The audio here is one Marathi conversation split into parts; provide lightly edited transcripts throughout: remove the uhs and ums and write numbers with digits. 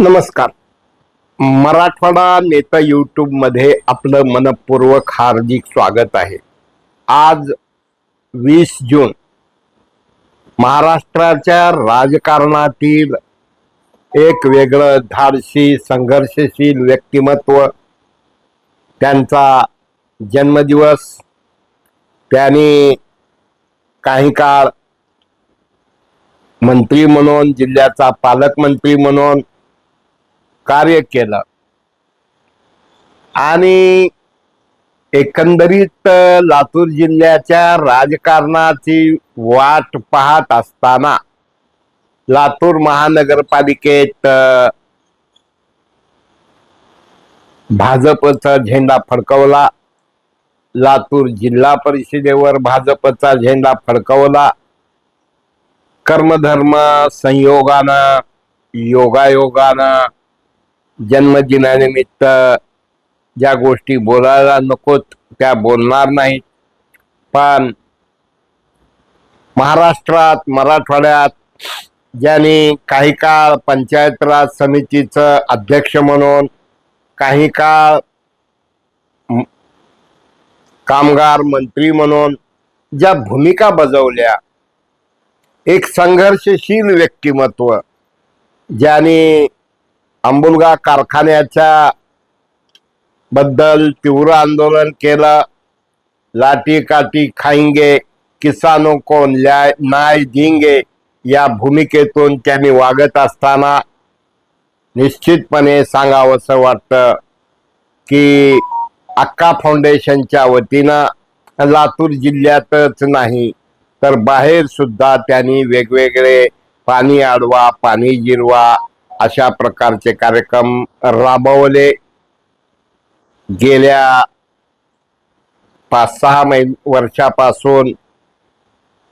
नमस्कार. मराठवाडा नेता यूट्यूब मध्ये आपलं मनपूर्वक हार्दिक स्वागत आहे. आज 20 जून महाराष्ट्राच्या राजकारणातील एक वेगळं धाडसी संघर्षशील व्यक्तिमत्व, त्यांचा जन्मदिवस. त्यांनी काही काळ मंत्री म्हणून, जिल्ह्याचा पालकमंत्री म्हणून कार्य केलं आणि एकंदरीत लातूर जिल्ह्याच्या राजकारणाची वाट पाहत असताना लातूर महानगरपालिकेत भाजपचा झेंडा फडकवला. लातूर जिल्हा परिषदेवर भाजपचा झेंडा फडकवला. कर्मधर्म संयोगानं, योगायोगानं जन्मदिनानिमित्त ज्या गोष्टी बोलायला नकोत त्या बोलणार नाहीत, पण महाराष्ट्रात, मराठवाड्यात ज्यांनी काही काळ पंचायत राज समितीचं अध्यक्ष म्हणून, काही काळ कामगार मंत्री म्हणून ज्या भूमिका बजावल्या, एक संघर्षशील व्यक्तिमत्व ज्यांनी अंबुलगा कारखान्याच्या बद्दल तीव्र आंदोलन केलं. लाठी काठी खाएंगे, किसानों को न्याय देंगे या भूमिकेतून त्यांनी वागत असताना निश्चितपणे सांगावंसं वाटतं की अक्का फाउंडेशनच्या वतीनं लातूर जिल्ह्यातच नाही तर बाहेर सुद्धा त्यांनी वेगवेगळे पाणी अडवा, पाणी जिरवा अशा प्रकारचे कार्यक्रम राबवले. गेल्या 5-6 वर्षापासून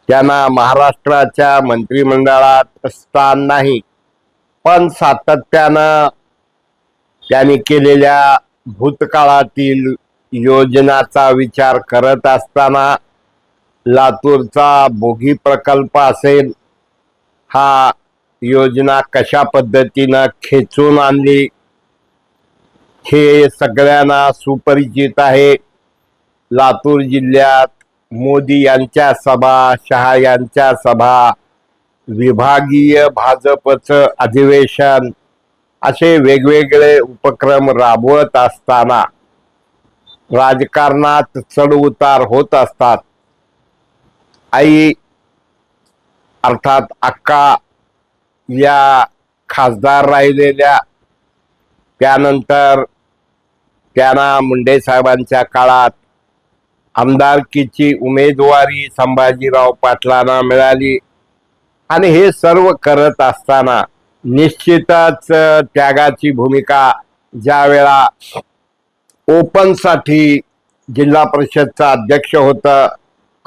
त्यांना महाराष्ट्राच्या मंत्रिमंडळात स्थान नाही, पण सातत्यानं त्यांनी केलेल्या भूतकाळातील योजनाचा विचार करत असताना लातूरचा बोगी प्रकल्प असेल, हा योजना कशा पद्धतीनं खेचून आणली हे सगळ्यांना सुपरिचित आहे. लातूर जिल्ह्यात मोदी यांच्या सभा, शहा यांच्या सभा, विभागीय भाजपचं अधिवेशन असे वेगवेगळे उपक्रम राबवत असताना राजकारणात चढ उतार होत असतात. आई अर्थात अक्का या खासदार राहिलेल्या, त्यानंतर त्यांना मुंडे साहेबांच्या काळात आमदारकीची उमेदवारी संभाजीराव पाटलांना मिळाली आणि हे सर्व करत असताना निश्चितच त्यागाची भूमिका, ज्या वेळा ओपनसाठी जिल्हा परिषदचा अध्यक्ष होता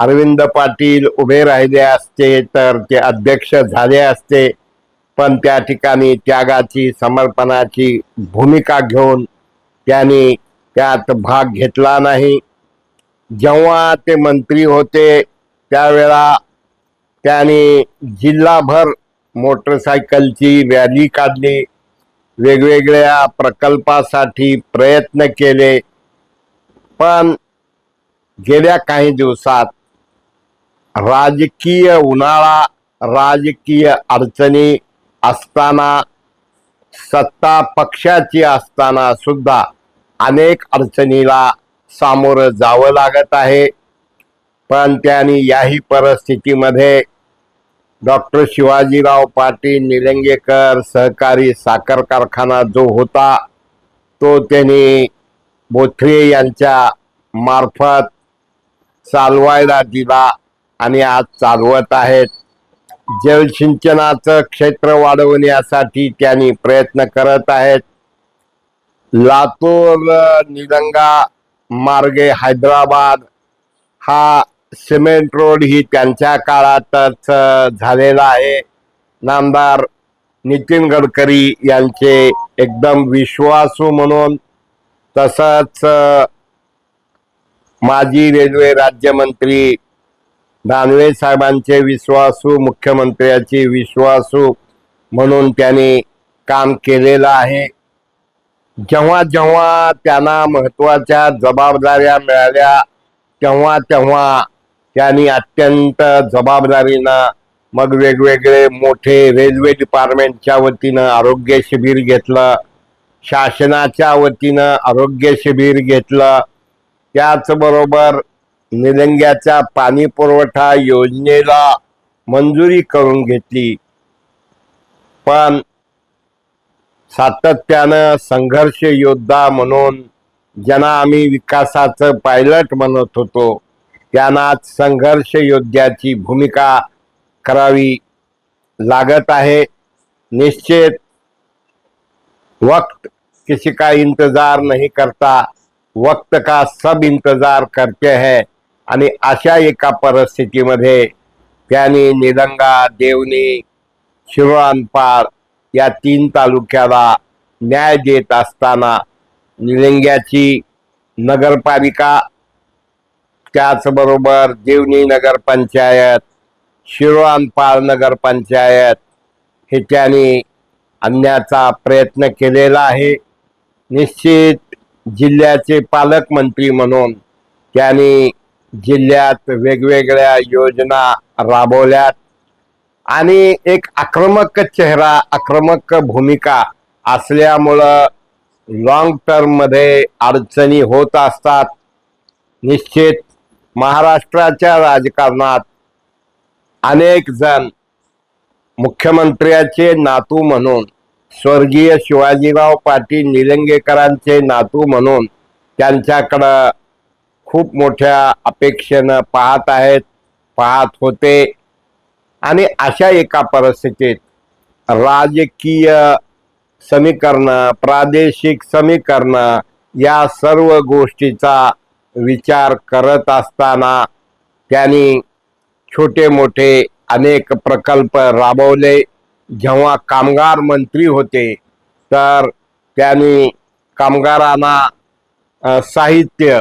अरविंद पाटील उभे राहिले असते तर ते अध्यक्ष झाले असते, पण त्या ठिकाणी त्यागाची, समर्पणाची भूमिका घेऊन त्यांनी त्यात भाग घेतला नाही. जेव्हा ते मंत्री होते त्यावेळा त्यांनी जिल्हाभर मोटरसायकलची रॅली काढली, वेगवेगळ्या प्रकल्पासाठी प्रयत्न केले, पण गेल्या काही दिवसात राजकीय उन्हाळा, राजकीय अडचणी असताना, सत्ता पक्षाची असताना सुद्धा अनेक अडचणीला सामोरं जावं लागत आहे. पण त्यांनी याही परिस्थितीमध्ये डॉक्टर शिवाजीराव पाटील निलंगेकर सहकारी साखर कारखाना जो होता तो त्यांनी बोथरे यांच्या मार्फत चालवायला दिला आणि आज चालवत आहेत. जलसिंचनाचं क्षेत्र वाढवण्यासाठी त्यांनी प्रयत्न करत आहेत. लातूर निलंगा मार्गे हैदराबाद हा सिमेंट रोड ही त्यांच्या काळातच झालेला आहे. नामदार नितीन गडकरी यांचे एकदम विश्वासू म्हणून, तसंच माजी रेल्वे राज्यमंत्री दानवे साहेबांचे विश्वासू, मुख्यमंत्र्याचे विश्वासू म्हणून त्यांनी काम केलेलं आहे. जेव्हा जेव्हा त्यांना महत्वाच्या जबाबदाऱ्या मिळाल्या तेव्हा तेव्हा त्यांनी अत्यंत जबाबदारीनं मग वेगवेगळे मोठे रेल्वे डिपार्टमेंटच्या वतीनं आरोग्य शिबिर घेतलं, शासनाच्या वतीनं आरोग्य शिबिर घेतलं. त्याचबरोबर निलंग्याच्या पाणी पुरवठा योजनेला मंजुरी करून घेतली. पण सातत्यानं संघर्ष योद्धा म्हणून ज्यांना आम्ही विकासाचं पायलट म्हणत होतो त्यांनाच संघर्ष योद्ध्याची भूमिका करावी लागत आहे. निश्चित वक्त किसी का इंतजार नहीं करता, वक्त का सब इंतजार करते हैं. आणि अशा एका परिस्थितीमध्ये त्यांनी निलंगा, देवणी, शिरोळपार या 3 तालुक्याला न्याय देत असताना निलंग्याची नगरपालिका, त्याचबरोबर देवणी नगरपंचायत, शिरोळपार नगरपंचायत हे त्यांनी आणण्याचा प्रयत्न केलेला आहे. निश्चित जिल्ह्याचे पालकमंत्री म्हणून त्यांनी जिल्ह्यात वेगवेगळ्या योजना राबवल्यात आणि एक आक्रमक चेहरा, आक्रमक भूमिका असल्यामुळं लॉंग टर्म मध्ये अडचणी होत असतात. निश्चित महाराष्ट्राच्या राजकारणात अनेक जण मुख्यमंत्र्याचे नातू म्हणून, स्वर्गीय शिवाजीराव पाटील निलंगेकरांचे नातू म्हणून त्यांच्याकडं खूप मोठ्या अपेक्षेनं पाहत होते. आणि अशा एका परिस्थितीत राजकीय समीकरण, प्रादेशिक समीकरण या सर्व गोष्टीचा विचार करत असताना त्यांनी छोटे मोठे अनेक प्रकल्प राबवले. जेव्हा कामगार मंत्री होते तर त्यांनी कामगारांना साहित्य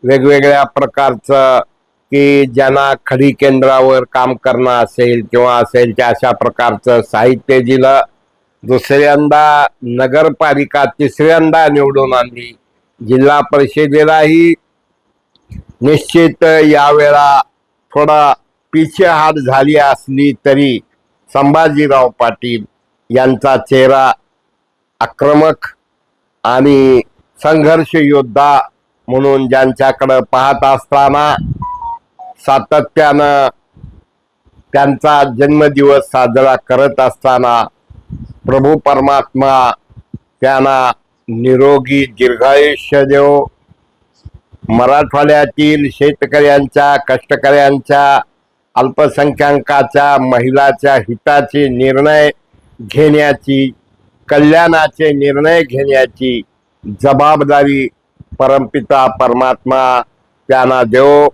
वेगवेगळ्या प्रकारचं, की ज्यांना खडी केंद्रावर काम करणं असेल किंवा असेल त्या अशा प्रकारचं साहित्य दिलं. दुसऱ्यांदा नगरपालिका तिसऱ्यांदा निवडून आणली. जिल्हा परिषदेलाही निश्चित यावेळा थोडा पिछेहाट झाली असली तरी संभाजीराव पाटील यांचा चेहरा आक्रमक आणि संघर्ष योद्धा म्हणून ज्यांच्याकडे पाहत असताना सातत्यानं त्यांचा जन्मदिवस साजरा करत असताना प्रभू परमात्मा त्यांना निरोगी दीर्घायुष्य देव. मराठवाड्यातील शेतकऱ्यांच्या, कष्टकऱ्यांच्या, अल्पसंख्याकाच्या, महिलाच्या हिताचे निर्णय घेण्याची, कल्याणाचे निर्णय घेण्याची जबाबदारी परमपिता परमात्मा त्यांना देव.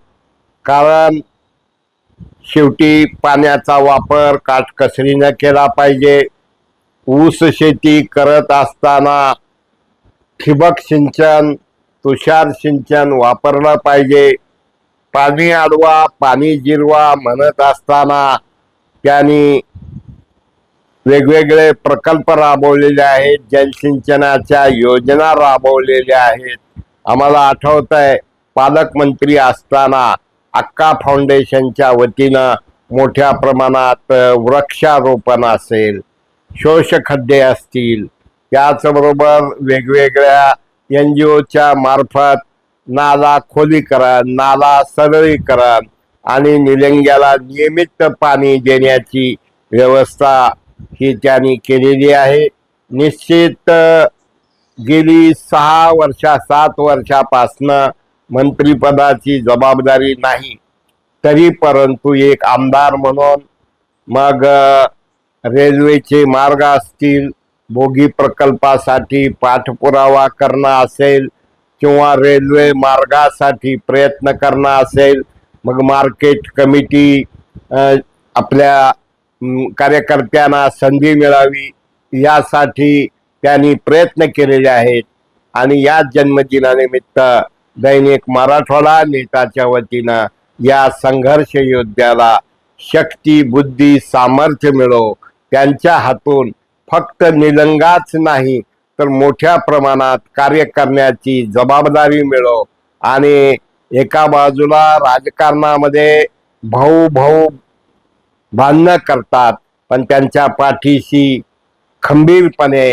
कारण शेवटी पाण्याचा वापर काटकसरीने केला पाहिजे. ऊस शेती करत असताना ठिबक सिंचन, तुषार सिंचन वापरलं पाहिजे. पाणी अडवा, पाणी जिरवा म्हणत असताना त्यांनी वेगवेगळे प्रकल्प राबवलेले आहेत, जलसिंचनाच्या योजना राबवलेल्या आहेत. आम्हाला आठवत आहे पालकमंत्री असताना अक्का फाउंडेशनच्या वतीनं मोठ्या प्रमाणात वृक्षारोपण असेल, शोषखड्डे असतील, त्याचबरोबर वेगवेगळ्या NGOच्या मार्फत नाला खोलीकरण, नाला सरळीकरण आणि निलंग्याला नियमित पाणी देण्याची व्यवस्था ही त्यांनी केलेली आहे. निश्चित गेली 6 वर्ष 7 वर्षापासनं मंत्रिपदाची जबाबदारी नाही, तरी परंतु एक आमदार म्हणून मग रेल्वेचे मार्ग असतील, बोगी प्रकल्पासाठी पाठपुरावा करणं असेल किंवा रेल्वे मार्गासाठी प्रयत्न करणं असेल, मग मार्केट कमिटी आपल्या कार्यकर्त्यांना संधी मिळावी यासाठी त्यांनी प्रयत्न केलेले आहेत. आणि या जन्मदिनानिमित्त दैनिक मराठवाडा नेताच्या वतीनं या संघर्ष योद्ध्याला शक्ती, बुद्धी, सामर्थ्य मिळो, त्यांच्या हातून फक्त निलंगाच नाही तर मोठ्या प्रमाणात कार्य करण्याची जबाबदारी मिळो। आणि एका बाजूला राजकारणामध्ये भाऊ भाऊ भांडणं करतात, पण त्यांच्या पाठीशी खंबीरपणे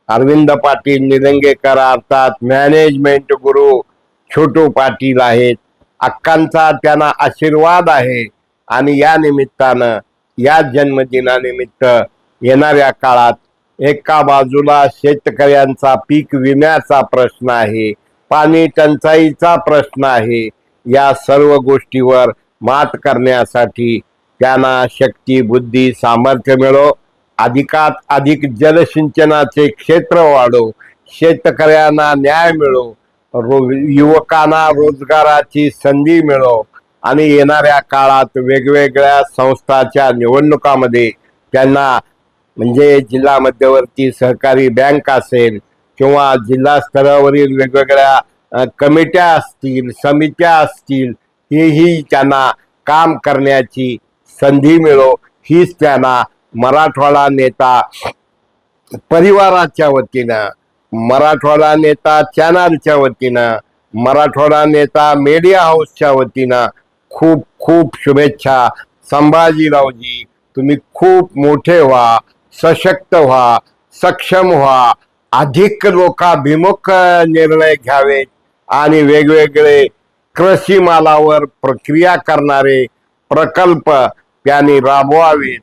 अरविंद पाटील निलंगेकर अर्थात मॅनेजमेंट गुरु छोटू पाटील आहेत। अक्कांचा त्यांना आशीर्वाद आहे आणि या निमित्तानं या जन्मदिनानिमित्त येणाऱ्या काळात एका बाजूला शेतकऱ्यांचा पीक विम्याचा प्रश्न आहे, पाणी टंचाईचा प्रश्न आहे। या सर्व गोष्टीवर मात करण्यासाठी त्यांना शक्ती बुद्धी सामर्थ्य मिळो, अधिकात अधिक जलसिंचनाचे क्षेत्र वाढो, शेतकऱ्यांना न्याय मिळो, युवकांना रोजगाराची संधी मिळो आणि येणाऱ्या काळात वेगवेगळ्या संस्थांच्या निवडणुकामध्ये त्यांना म्हणजे जिल्हा मध्यवर्ती सहकारी बँक असेल किंवा जिल्हा स्तरावरील वेगवेगळ्या कमिट्या असतील, समित्या असतील, हेही त्यांना काम करण्याची संधी मिळो, हीच त्यांना मराठवाडा नेता परिवाराच्या वतीनं, मराठवाडा नेता चॅनलच्या वतीनं, मराठवाडा नेता मीडिया हाऊसच्या वतीनं खूप खूप शुभेच्छा। संभाजीरावजी, तुम्ही खूप मोठे व्हा, सशक्त व्हा, सक्षम व्हा, अधिक लोकाभिमुख निर्णय घ्यावेत आणि वेगवेगळे कृषी मालावर प्रक्रिया करणारे प्रकल्प त्यांनी राबवावेत,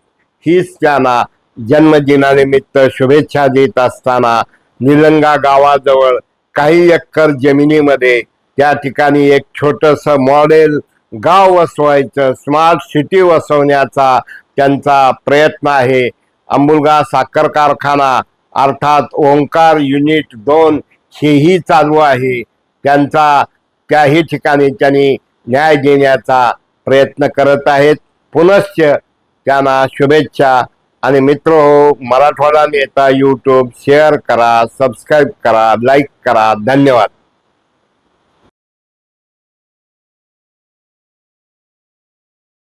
हीच त्यांना जन्मदिनानिमित्त शुभेच्छा देत असताना निलंगा गावाजवळ काही एकर जमिनीमध्ये त्या ठिकाणी एक छोटस मॉडेल गाव वसवायचं, स्मार्ट सिटी वसवण्याचा त्यांचा प्रयत्न आहे। अंबुलगा साखर कारखाना अर्थात ओंकार युनिट 2 हेही चालू आहे, त्यांचा त्याही ठिकाणी त्यांनी न्याय देण्याचा प्रयत्न करत आहेत। पुनश्च त्यांना शुभेच्छा। आणि मित्र हो, मराठवाडा नेता यूट्यूब शेअर करा, सबस्क्राईब करा, लाईक करा। धन्यवाद।